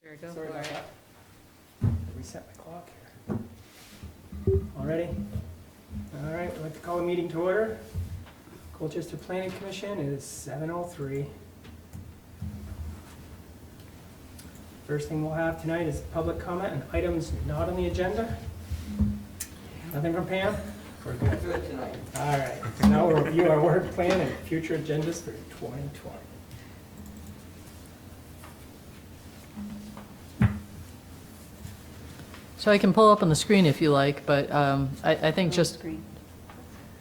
Sure, go Sorry for about it. that. Reset my clock here. All ready? All right, I'd like to call a meeting to order. Colchester Planning Commission is 7:03. First thing we'll have tonight is public comment on items not on the agenda. Nothing from Pam? We're good. tonight. All right, so now we'll review our work plan and future agendas for 2020. So I can pull up on the screen if you like, but I think just, Screen.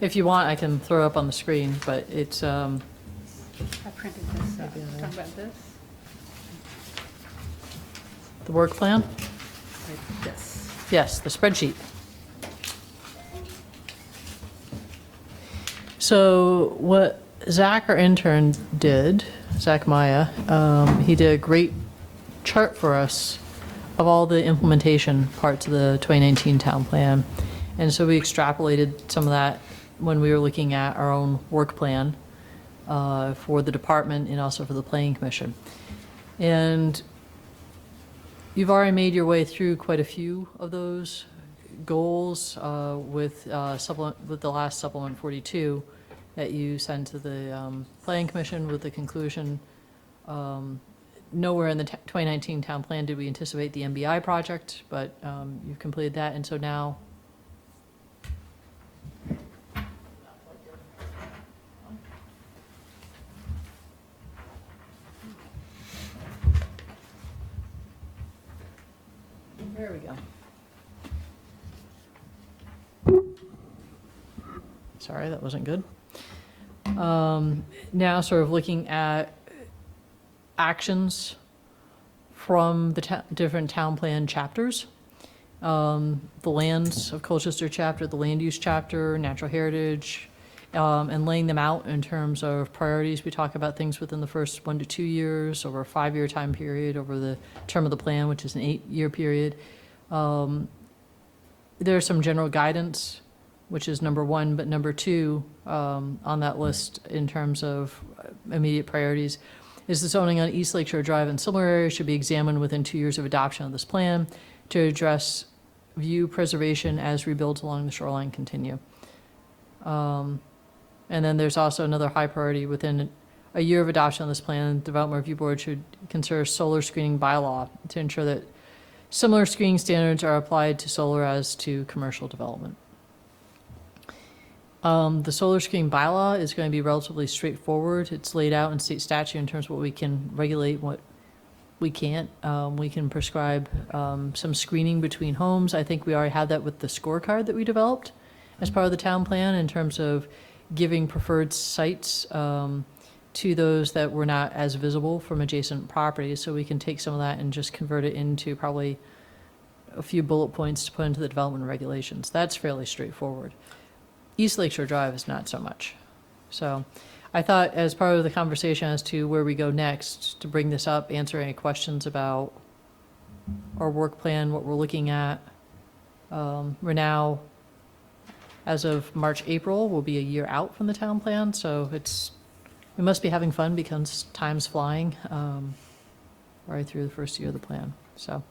if you want, I can throw up on the screen, but it's, I printed this, Maybe I- talk about this, the work plan? like this. Yes, the spreadsheet. So what Zach, our intern, did, Zach Maya, he did a great chart for us of all the implementation parts of the 2019 town plan. And so we extrapolated some of that when we were looking at our own work plan for the department and also for the planning commission. And you've already made your way through quite a few of those goals with the last supplement 42 that you sent to the planning commission with the conclusion. Nowhere in the 2019 town plan did we anticipate the MBI project, but you've completed that, and so now. There we go. Sorry, that wasn't good. Now sort of looking at actions from the different town plan chapters. The lands of Colchester chapter, the land use chapter, natural heritage, and laying them out in terms of priorities. We talk about things within the first 1 to 2 years, over a 5-year time period, over the term of the plan, which is an 8-year period. There's some general guidance, which is number 1, but number 2 on that list in terms of immediate priorities is the zoning on East Lakeshore Drive and similar areas should be examined within 2 years of adoption of this plan to address view preservation as rebuilds along the shoreline continue. And then there's also another high priority within a year of adoption of this plan, the Development Review Board should consider solar screening bylaw to ensure that similar screening standards are applied to solar as to commercial development. The solar screening bylaw is going to be relatively straightforward. It's laid out in state statute in terms of what we can regulate, what we can't. We can prescribe some screening between homes. I think we already had that with the scorecard that we developed as part of the town plan in terms of giving preferred sites to those that were not as visible from adjacent properties. So we can take some of that and just convert it into probably a few bullet points to put into the development regulations. That's fairly straightforward. East Lakeshore Drive is not so much. So I thought as part of the conversation as to where we go next, to bring this up, answer any questions about our work plan, what we're looking at. We're now, as of March, April, we'll be a year out from the town plan, so we must be having fun because time's flying right through the first year of the plan. So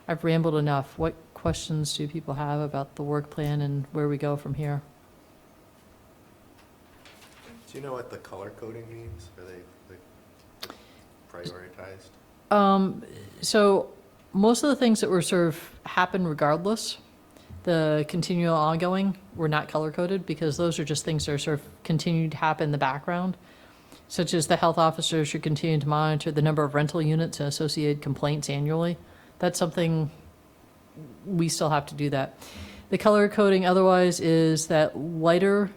I've rambled enough. What questions do people have about the work plan and where we go from here? Do you know what the color coding means? Are they prioritized? So most of the things that were sort of happen regardless, the continual ongoing, were not color coded because those are just things that are sort of continuing to happen in the background, such as the health officer should continue to monitor the number of rental units and associated complaints annually. That's something we still have to do that. The color coding otherwise is that lighter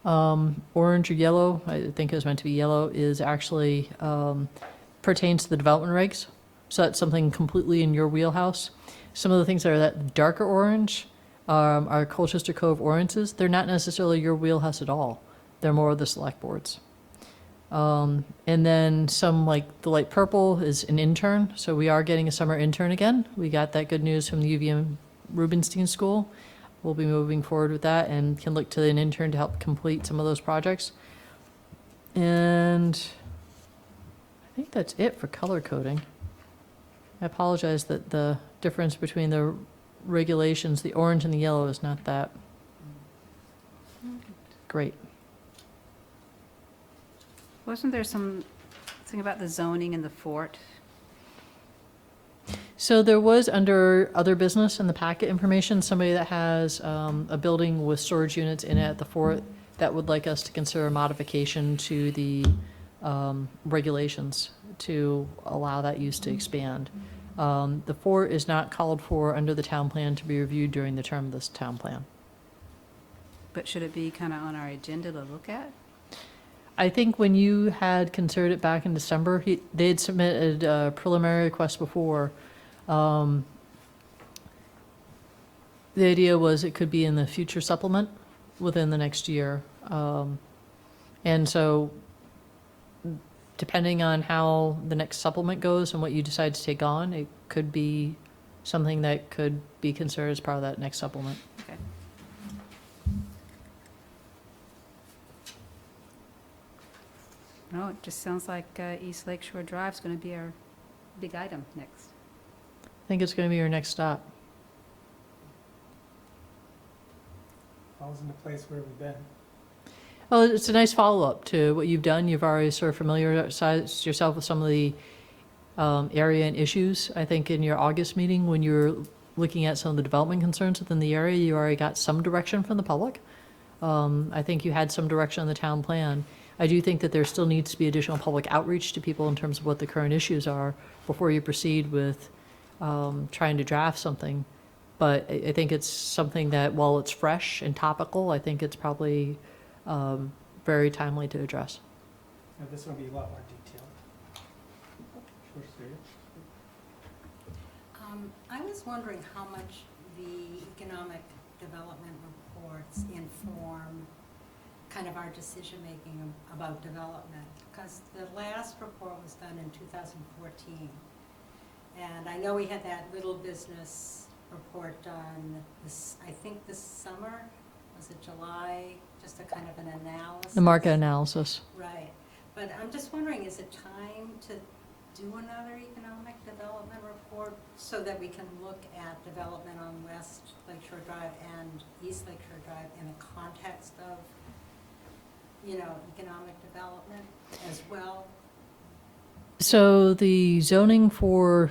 orange or yellow, I think it was meant to be yellow, is actually pertains to the development regs. So that's something completely in your wheelhouse. Some of the things that are that darker orange are Colchester Cove oranges. They're not necessarily your wheelhouse at all. They're more of the select boards. And then some like the light purple is an intern. So we are getting a summer intern again. We got that good news from the UVM Rubenstein School. We'll be moving forward with that and can look to an intern to help complete some of those projects. And I think that's it for color coding. I apologize that the difference between the regulations, the orange and the yellow, is not that great. Wasn't there something about the zoning in the fort? So there was, under other business in the packet information, somebody that has a building with storage units in it at the fort that would like us to consider a modification to the regulations to allow that use to expand. The fort is not called for under the town plan to be reviewed during the term of this town plan. But should it be kind of on our agenda to look at? I think when you had considered it back in December, they had submitted a preliminary request before. The idea was it could be in the future supplement within the next year. And so depending on how the next supplement goes and what you decide to take on, it could be something that could be considered as part of that next supplement. Okay. No, it just sounds like East Lake Shore Drive is going to be our big item next. I think it's going to be your next stop. Falls into place where we've been. Well, it's a nice follow-up to what you've done. You've already sort of familiarized yourself with some of the area and issues. I think in your August meeting, when you were looking at some of the development concerns within the area, you already got some direction from the public. I think you had some direction on the town plan. I do think that there still needs to be additional public outreach to people in terms of what the current issues are before you proceed with trying to draft something. But I think it's something that, while it's fresh and topical, I think it's probably very timely to address. Now, this one will be a lot more detailed. Sure, Sue. I was wondering how much the economic development reports inform kind of our decision-making about development. Because the last report was done in 2014. And I know we had that little business report done this, I think this summer, was it July? Just a kind of an analysis. The market analysis. Right. But I'm just wondering, is it time to do another economic development report so that we can look at development on West Lakeshore Drive and East Lakeshore Drive in a context of, you know, economic development as well? So the zoning for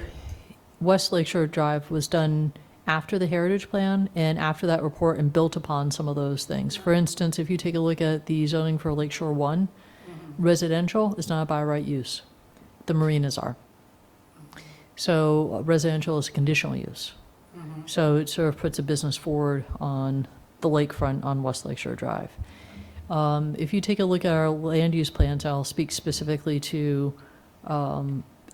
West Lakeshore Drive was done after the Heritage Plan and after that report and built upon some of those things. For instance, if you take a look at the zoning for Lakeshore 1, residential is not a by right use. The marinas are. So residential is a conditional use. So it sort of puts a business forward on the lakefront on West Lakeshore Drive. If you take a look at our land use plans, I'll speak specifically to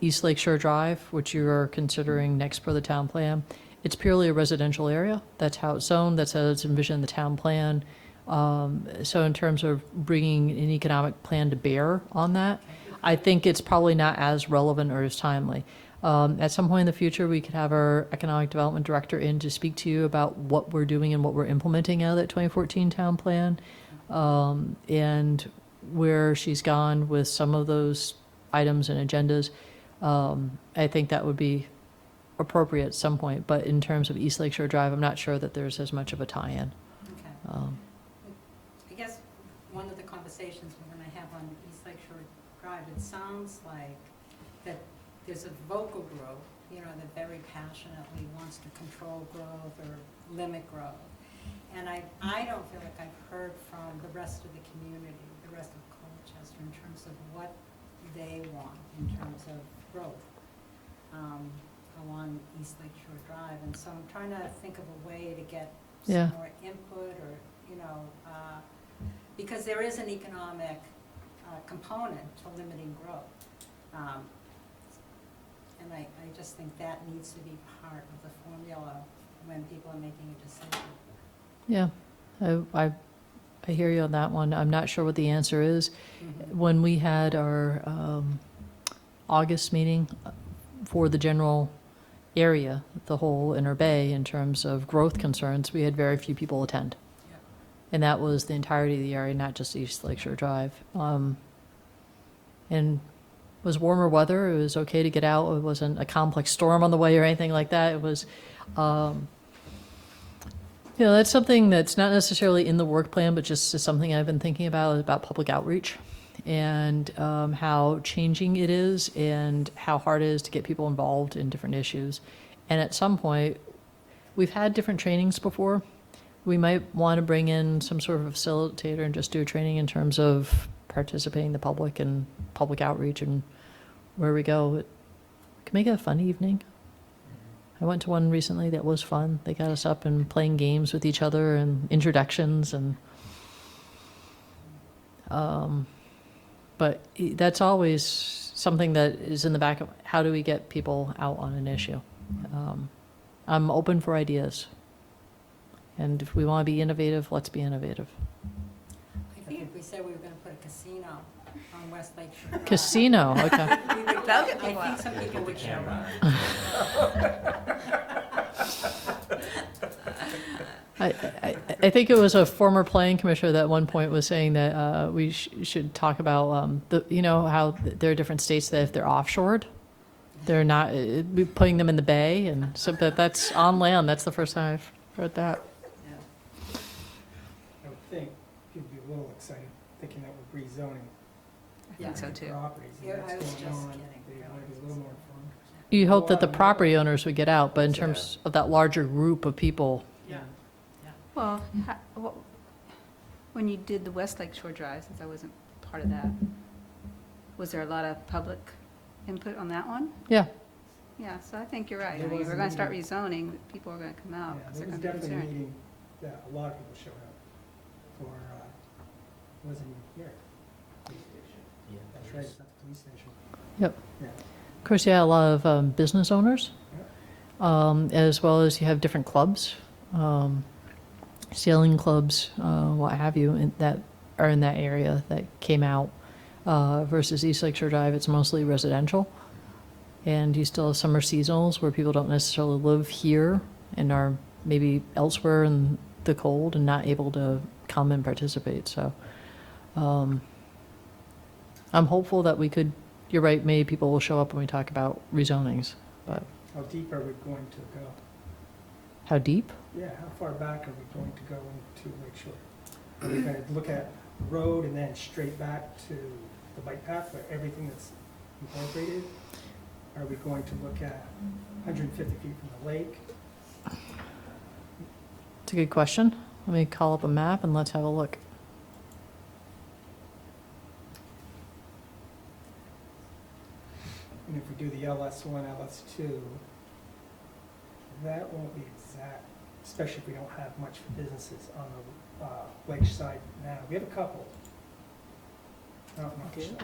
East Lakeshore Drive, which you are considering next per the town plan. It's purely a residential area. That's how it's zoned. That's how it's envisioned in the town plan. So in terms of bringing an economic plan to bear on that, I think it's probably not as relevant or as timely. At some point in the future, we could have our economic development director in to speak to you about what we're doing and what we're implementing out of that 2014 town plan, and where she's gone with some of those items and agendas. I think that would be appropriate at some point, but in terms of East Lakeshore Drive, I'm not sure that there's as much of a tie-in. Okay. I guess one of the conversations we're going to have on East Lakeshore Drive, it sounds like that there's a vocal group, you know, that very passionately wants to control growth or limit growth. And I don't feel like I've heard from the rest of the community, the rest of Colchester, in terms of what they want in terms of growth along East Lakeshore Drive. And so I'm trying to think of a way to get Yeah. some more input or, you know, because there is an economic component to limiting growth. And I just think that needs to be part of the formula when people are making a decision. Yeah, I hear you on that one. I'm not sure what the answer is. When we had our August meeting for the general area, the whole Inner Bay, in terms of growth concerns, we had very few people attend. Yeah. And that was the entirety of the area, not just East Lakeshore Drive. And was warmer weather. It was okay to get out. It wasn't a complex storm on the way or anything like that. It was, that's something that's not necessarily in the work plan, but just is something I've been thinking about public outreach and how changing it is and how hard it is to get people involved in different issues. And at some point, we've had different trainings before. We might want to bring in some sort of facilitator and just do a training in terms of participating the public and public outreach and where we go. It can make it a fun evening. I went to one recently that was fun. They got us up and playing games with each other and introductions and but that's always something that is in the back of how do we get people out on an issue. I'm open for ideas. And if we want to be innovative, let's be innovative. I think if we said we were gonna put a casino on West Lake Shore Drive. Casino, okay. That'll get I people think out. some people would show up. I think it was a former planning commissioner that at one point was saying that we should talk about how there are different states that if they're offshored, they're not putting them in the bay, and so that's on land. That's the first time I've heard that. I would think people would be a little excited, thinking that we're rezoning I think so too. properties. and Yeah, that's I was going just on. kidding, They really. want to be a little more informed. You hope that the property owners would get out, but in terms of that larger group of people, Yeah. Well, when you did the West Lake Shore Drive, since I wasn't part of that, was there a lot of public input on that one? yeah. Yeah, so I think you're right. There I mean, was we're a gonna start meeting. rezoning, people are gonna come out, Yeah, because there they're was gonna be definitely a concerned. meeting that a lot of people showed up for, wasn't here. Police station. That's right, it's not the police station. Yep. Yeah. Of course, you had a lot of business owners, as well as you have different clubs, sailing clubs, what have you, that are in that area that came out. Versus East Lake Shore Drive, it's mostly residential. And you still have summer seasonals where people don't necessarily live here and are maybe elsewhere in the cold and not able to come and participate. So I'm hopeful that we could, you're right, maybe people will show up when we talk about rezonings. But How deep are we going to go? how deep? Yeah, how far back are we going to go into Lake Shore? Are we going to look at the road and then straight back to the bike path for everything that's incorporated? Are we going to look at 150 feet from the lake? It's a good question. Let me call up a map and let's have a look. And if we do the LS1, LS2, that won't be exact, especially if we don't have much for businesses on the lake side now. We have a couple. Not much. We do? Yeah,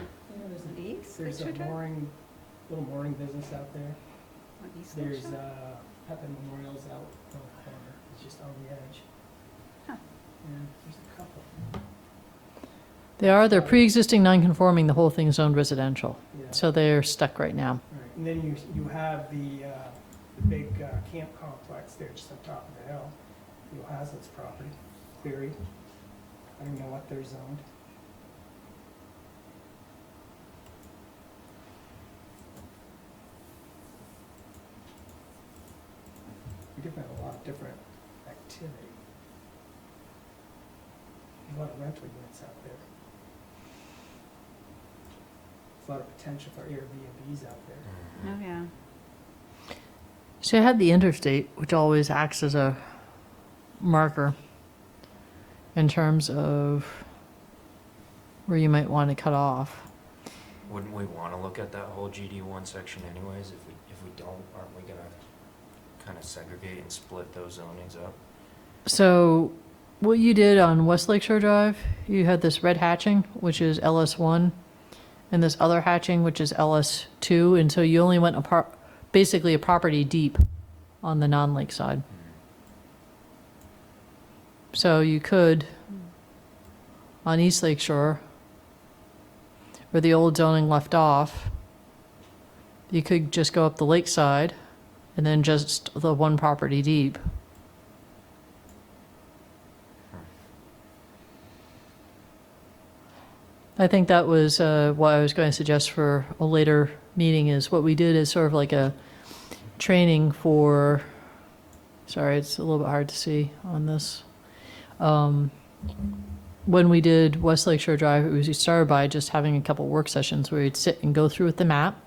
there's On a- East Lake There's Shore a Drive? little mooring business out there. On East Lake There's Shore? Pepin Memorial's out on the corner, it's just on the edge. Huh. Yeah, there's a couple, They're pre-existing non-conforming, the whole thing's zoned residential. yeah. So they're stuck right now. Right, and then you have the big camp complex there just on top of the hill, Neil Hazlitt's property, Cleary. I don't know what they're zoned. We definitely have a lot of different activity. There's a lot of rental units out there. There's a lot of potential for Airbnbs out there. Oh, yeah. So you had the interstate, which always acts as a marker in terms of where you might want to cut off. Wouldn't we want to look at that whole GD1 section anyways? If we don't, aren't we gonna kind of segregate and split those zonings up? So what you did on West Lake Shore Drive, you had this red hatching, which is LS1, and this other hatching, which is LS2, and so you only went basically a property deep on the non-lake side. So you could, on East Lake Shore, where the old zoning left off, you could just go up the lake side and then just the one property deep. I think that was what I was going to suggest for a later meeting, is what we did is sort of like a training for, sorry, it's a little bit hard to see on this. When we did West Lakeshore Drive, it was, we started by just having a couple work sessions where we'd sit and go through with the map,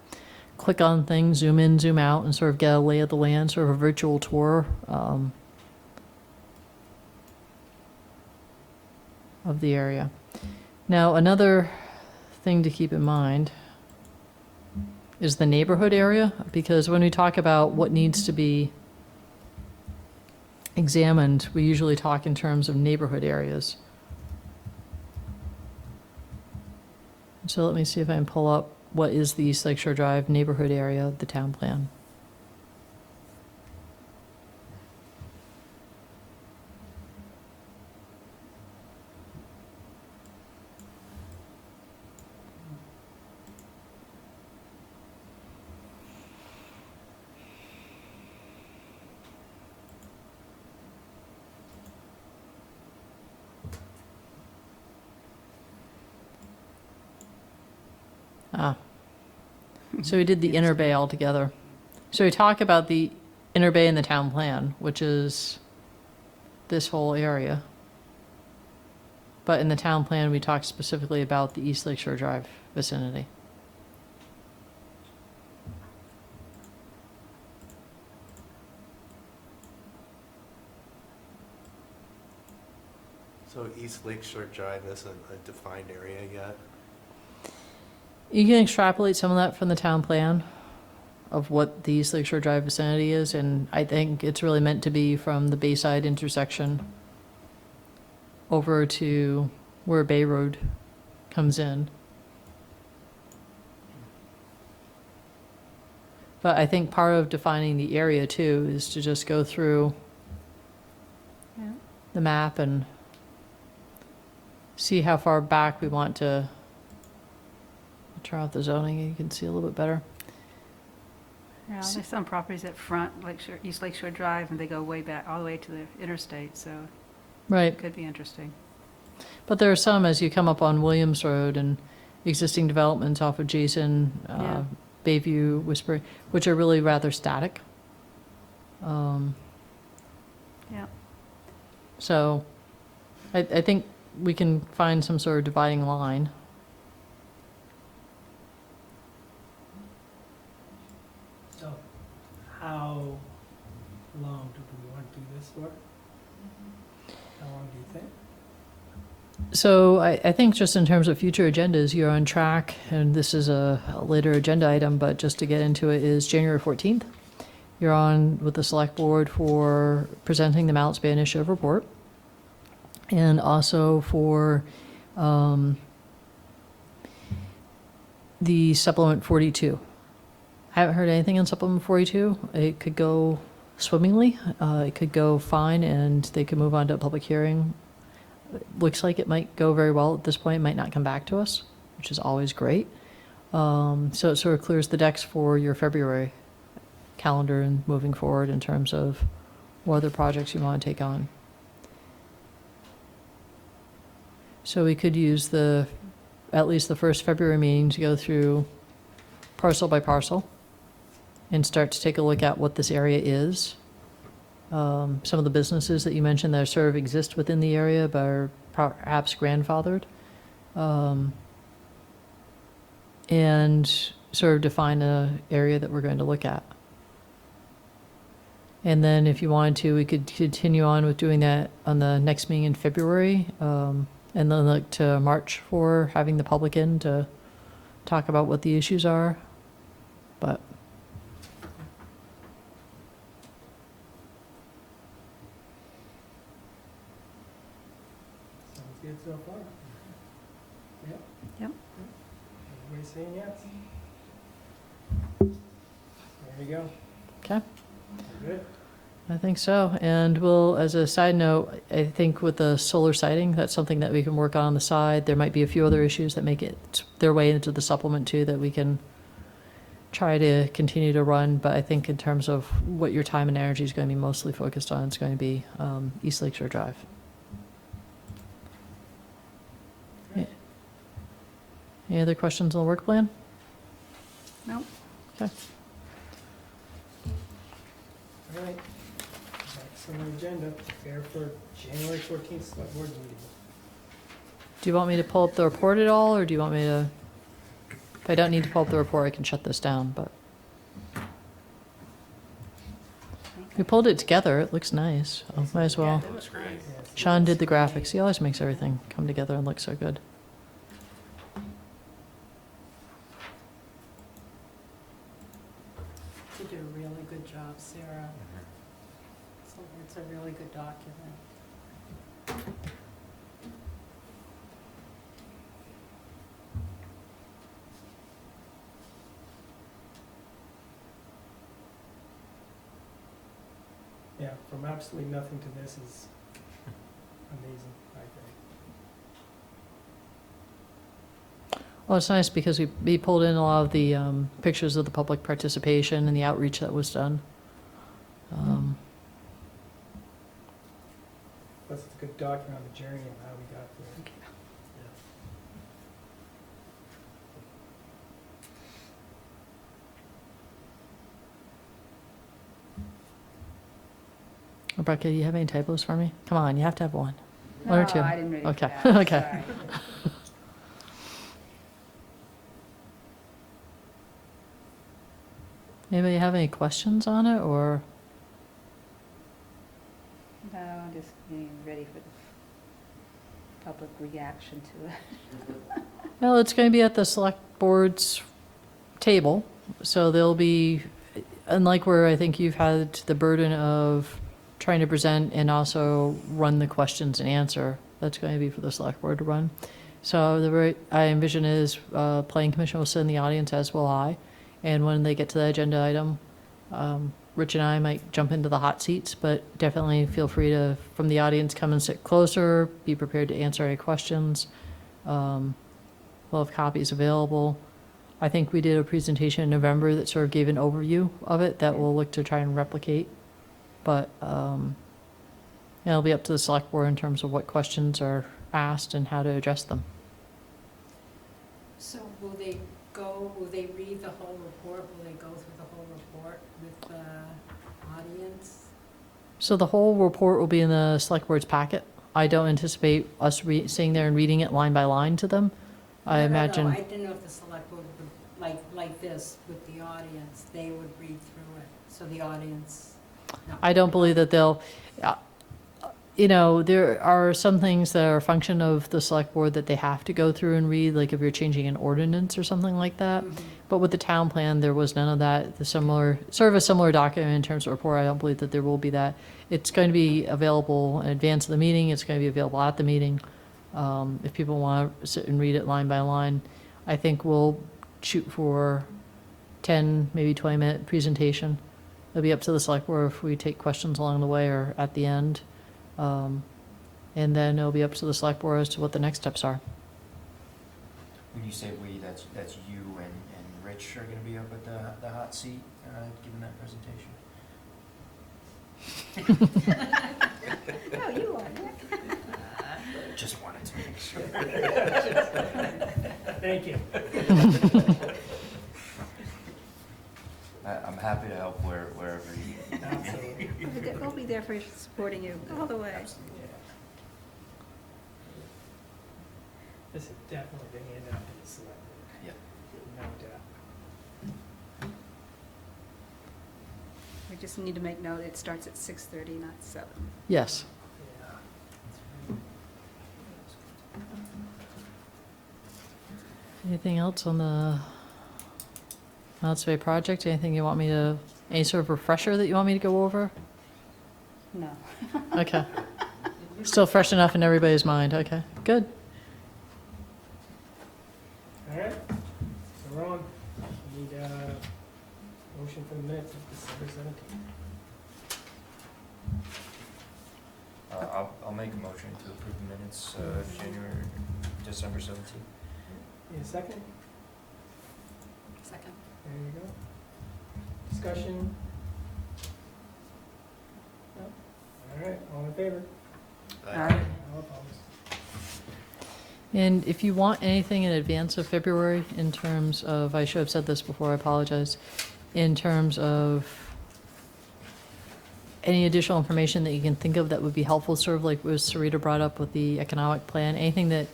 click on things, zoom in, zoom out, and sort of get a lay of the land, sort of a virtual tour of the area. Now, another thing to keep in mind is the neighborhood area, because when we talk about what needs to be examined, we usually talk in terms of neighborhood areas. So let me see if I can pull up what is the East Lakeshore Drive neighborhood area of the town plan. So we did the inner bay altogether. So we talk about the inner bay in the town plan, which is this whole area. But in the town plan, we talk specifically about the East Lakeshore Drive vicinity. So East Lakeshore Drive isn't a defined area yet? You can extrapolate some of that from the town plan of what the East Lakeshore Drive vicinity is, and I think it's really meant to be from the Bayside intersection over to where Bay Road comes in. But I think part of defining the area too is to just go through Yeah. the map and see how far back we want to turn off the zoning, and you can see a little bit better. Yeah, there's some properties that front Lakeshore, East Lakeshore Drive, and they go way back, all the way to the interstate, so Right. it could be interesting. But there are some as you come up on Williams Road and existing developments off of Jason, Yeah. Bayview, Whispering, which are really rather static. Yeah. So I think we can find some sort of dividing line. So, how long do we want to do this for? How long do you think? So I think just in terms of future agendas, you're on track, and this is a later agenda item, but just to get into it, is January 14th. You're on with the select board for presenting the Mount Bay Initiative report, and also for the supplement 42. I haven't heard anything on supplement 42. It could go swimmingly, it could go fine, and they could move on to a public hearing. It looks like it might go very well at this point, might not come back to us, which is always great. So it sort of clears the decks for your February calendar and moving forward in terms of what other projects you want to take on. So we could use at least the first February meeting to go through parcel by parcel and start to take a look at what this area is. Some of the businesses that you mentioned that sort of exist within the area but are perhaps grandfathered. And sort of define an area that we're going to look at. And then if you wanted to, we could continue on with doing that on the next meeting in February, and then look to March for having the public in to talk about what the issues are. But Sounds good so far? Yep? Yep. Everybody's saying yes? There you go. Okay. Good. I think so. And we'll, as a side note, I think with the solar siting, that's something that we can work on the side. There might be a few other issues that make it their way into the supplement too that we can try to continue to run. But I think in terms of what your time and energy is going to be mostly focused on, it's going to be East Lakeshore Drive. Any other questions on the work plan? No? Okay. All right. Next on the agenda, prepare for January 14th select board meeting. Do you want me to pull up the report at all, or do you want me to? If I don't need to pull up the report, I can shut this down, but we pulled it together. It looks nice. Oh, might as well. It looks great. Yes. Sean did the graphics. He always makes everything come together and look so good. You did a really good job, Sarah. So it's a really good document. Yeah, from absolutely nothing to this is amazing, I think. Well, it's nice because we pulled in a lot of the pictures of the public participation and the outreach that was done. Plus, it's a good document on the journey of how we got there. Rebecca, do you have any typos for me? Come on, you have to have one. One or No, two. I didn't read it. Okay, that, okay. sorry. Anybody have any questions on it, or? No, I'm just getting ready for the public reaction to it. Well, it's going to be at the select board's table, so there'll be, unlike where I think you've had the burden of trying to present and also run the questions and answer, that's going to be for the select board to run. So the way I envision is, planning commission will sit in the audience, as will I, and when they get to the agenda item, Rich and I might jump into the hot seats, but definitely feel free to, from the audience, come and sit closer, be prepared to answer any questions. We'll have copies available. I think we did a presentation in November that sort of gave an overview of it that we'll look to try and replicate. But it'll be up to the select board in terms of what questions are asked and how to address them. So will they read the whole report? Will they go through the whole report with the audience? So the whole report will be in the select board's packet. I don't anticipate us sitting there and reading it line by line to them. I No, imagine. I didn't know if the select board would, like this, with the audience, they would read through it, so the audience, no. I don't believe that they'll, there are some things that are a function of the select board that they have to go through and read, like if you're changing an ordinance or something like that. Mhm. But with the town plan, there was none of that. Sort of a similar document in terms of report. I don't believe that there will be that. It's going to be available in advance of the meeting. It's going to be available at the meeting. If people want to sit and read it line by line, I think we'll shoot for 10, maybe 20-minute presentation. It'll be up to the select board if we take questions along the way or at the end. And then it'll be up to the select board as to what the next steps are. When you say we, that's you and Rich are gonna be up at the hot seat, giving that presentation? Oh, you are, Nick. Just wanted to make sure. Thank you. I'm happy to help wherever you. Absolutely. We'll be there for supporting you all the way. Yeah. This is definitely the handout to the select board. Yep. No doubt. We just need to make note, it starts at 6:30, not 7. Yes. Yeah. Anything else on the Mount Bay project? Anything you want me to, any sort of refresher that you want me to go over? No. Okay. Still fresh enough in everybody's mind. Okay, good. All right, so we're on. We need a motion for the minutes of December 17th. I'll make a motion to approve the minutes, December 17th. Need a second? Second. There you go. Discussion? No? All right, all in favor? Aye. All opposed? And if you want anything in advance of February, in terms of, I should have said this before, I apologize, in terms of any additional information that you can think of that would be helpful, sort of like what Sarita brought up with the economic plan, anything that,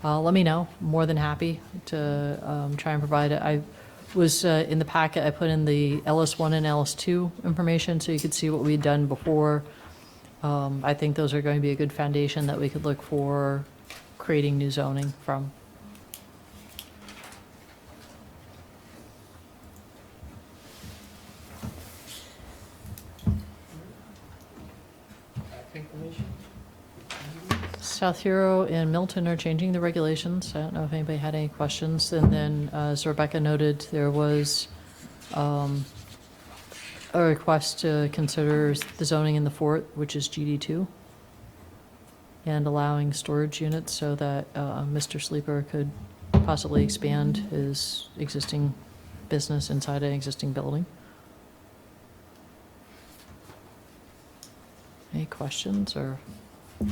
let me know. More than happy to try and provide it. I was, in the packet, I put in the LS1 and LS2 information so you could see what we'd done before. I think those are going to be a good foundation that we could look for creating new zoning from. Back information? South Hero and Milton are changing the regulations. I don't know if anybody had any questions. And then, as Rebecca noted, there was a request to consider the zoning in the fort, which is GD2, and allowing storage units so that Mr. Sleeper could possibly expand his existing business inside an existing building. Any questions or? You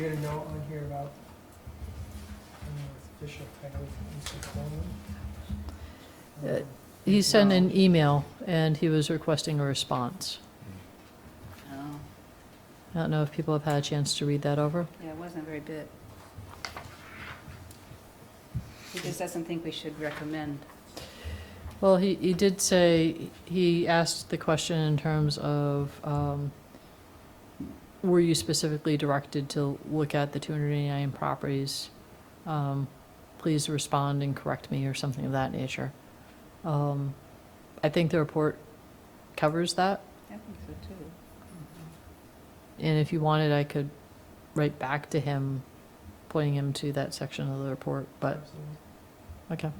got a note on here about, official title, Mr. Coleman? He sent an email and he was requesting a response. Oh, I don't know if people have had a chance to read that over. yeah, it wasn't very big. He just doesn't think we should recommend. Well, he did say, he asked the question in terms of, were you specifically directed to look at the 289 properties? Please respond and correct me, or something of that nature. I think the report covers that, I think so too. and if you wanted, I could write back to him, pointing him to that section of the report, but, Absolutely. okay.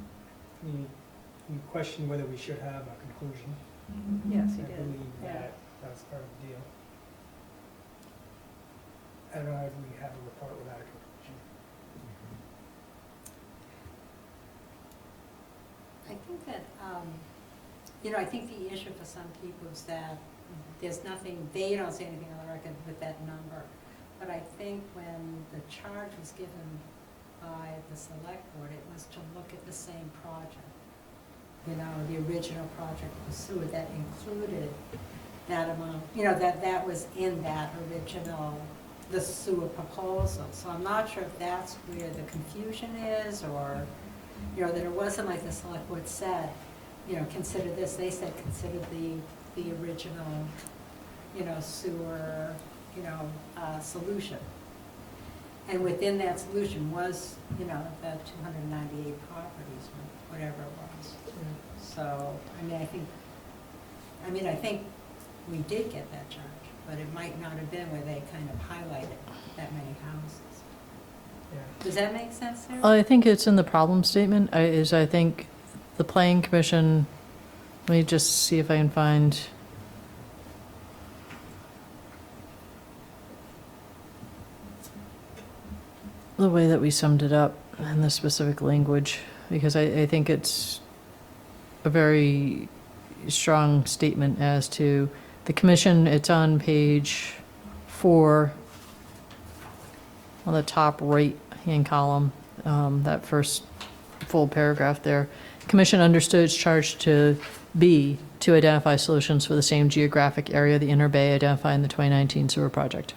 You question whether we should have a conclusion. Yes, he I did. believe Yeah. that that's part of the deal. I don't know if we have a report without a conclusion. I think that, I think the issue for some people is that there's nothing, they don't see anything on the record with that number. But I think when the charge was given by the select board, it was to look at the same project. The original project of the sewer that included that amount, that was in that original, the sewer proposal. So I'm not sure if that's where the confusion is, or, that it wasn't like the select board said, consider this. They said, consider the original, sewer, solution. And within that solution was, the 298 properties, or whatever it was. So, I think we did get that charge, but it might not have been where they kind of highlighted that many houses. Yeah. Does that make sense, Sarah? I think it's in the problem statement, I think the planning commission, let me just see if I can find. The way that we summed it up in the specific language, because I think it's a very strong statement as to the commission. It's on page 4, on the top right-hand column, that first full paragraph there. Commission understood its charge to be to identify solutions for the same geographic area, the Inner Bay, identified in the 2019 sewer project.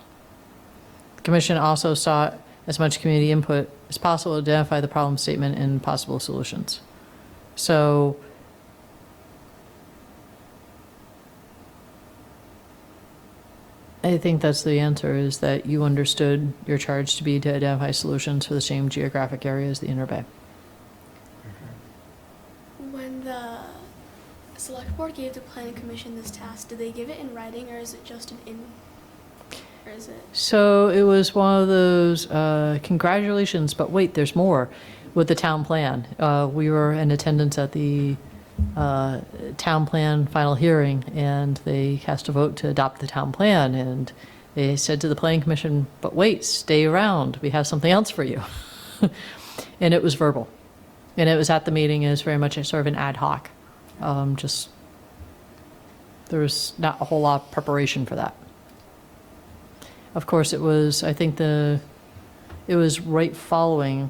The commission also sought as much community input as possible to identify the problem statement and possible solutions. So I think that's the answer, is that you understood your charge to be to identify solutions for the same geographic area as the Inner Bay. When the select board gave the planning commission this task, did they give it in writing, or is it just or is it? So it was one of those, congratulations, but wait, there's more, with the town plan. We were in attendance at the town plan final hearing, and they cast a vote to adopt the town plan, and they said to the planning commission, but wait, stay around, we have something else for you. And it was verbal. And it was at the meeting, it was very much a sort of an ad hoc. Just, there was not a whole lot of preparation for that. Of course, it was, I think the it was right following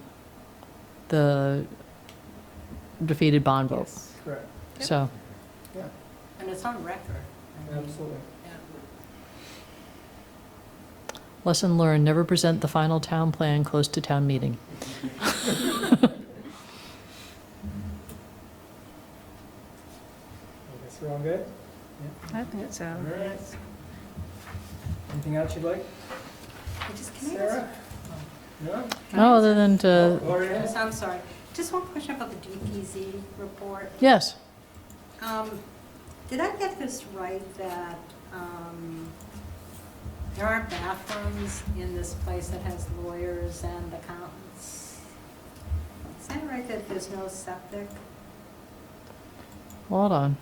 the defeated bond vote. Yes. Correct, Yep. So, yeah, And it's on record. I mean, absolutely. yeah. lesson learned, never present the final town plan close to town meeting. I guess we're all good? I think so. All right. Anything else you'd like, I just, can I Sarah? ask? No? No, other than to, Gloria? Yes, I'm sorry. Just one question about the DPZ report. yes, Did I get this right that there are bathrooms in this place that has lawyers and accountants? Is that right, that there's no septic? hold on.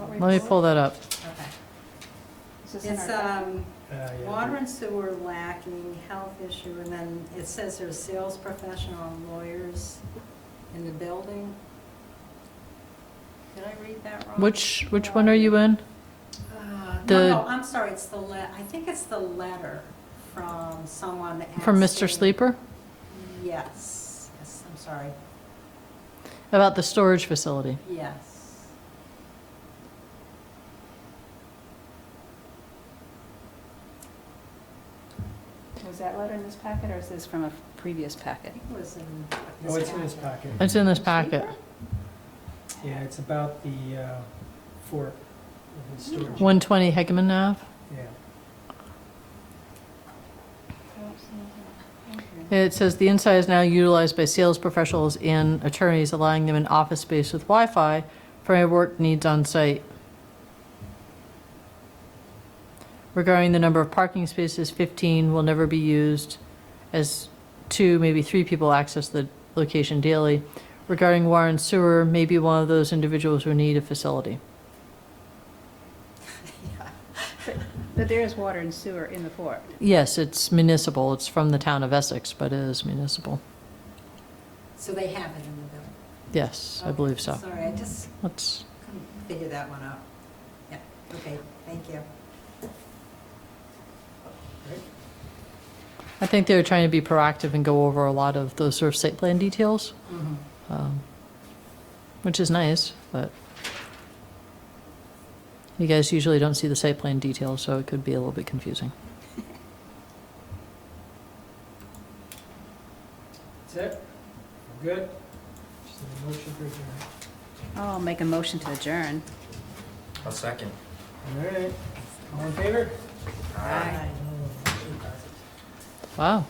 Oh, wait. Let me pull that up. Okay. Is this in It's our- Yeah. water and sewer lacking, health issue, and then it says there's sales professional and lawyers in the building. Did I read that wrong? Which one are you in? The- No, I'm sorry, it's I think it's the letter from someone From Mr. asking- Sleeper? Yes, I'm sorry, About the storage facility. yes. Was that letter in this packet, or is this from a previous packet? It was in. Oh, it's in this packet. It's in this packet. Yeah, it's about the fort, the storage. 120 Hegeman Ave. Yeah. It says the inside is now utilized by sales professionals and attorneys, allowing them an office space with Wi-Fi for any work needs on site. Regarding the number of parking spaces, 15 will never be used, as 2, maybe 3 people access the location daily. Regarding water and sewer, maybe one of those individuals who need a facility. But there is water and sewer in the fort. Yes, it's municipal. It's from the town of Essex, but it is municipal. So they have it in the building? Yes, I Okay, believe so. Sorry, I just Let's, couldn't figure that one out. Yeah, okay, thank you. I think they were trying to be proactive and go over a lot of those sort of site plan details, which is nice, but you guys usually don't see the site plan details, so it could be a little bit confusing. That's it? We're good? Just need a motion for adjournment. I'll make a motion to adjourn. A second. All right, all in favor? Aye. Oh, motion passes. Wow,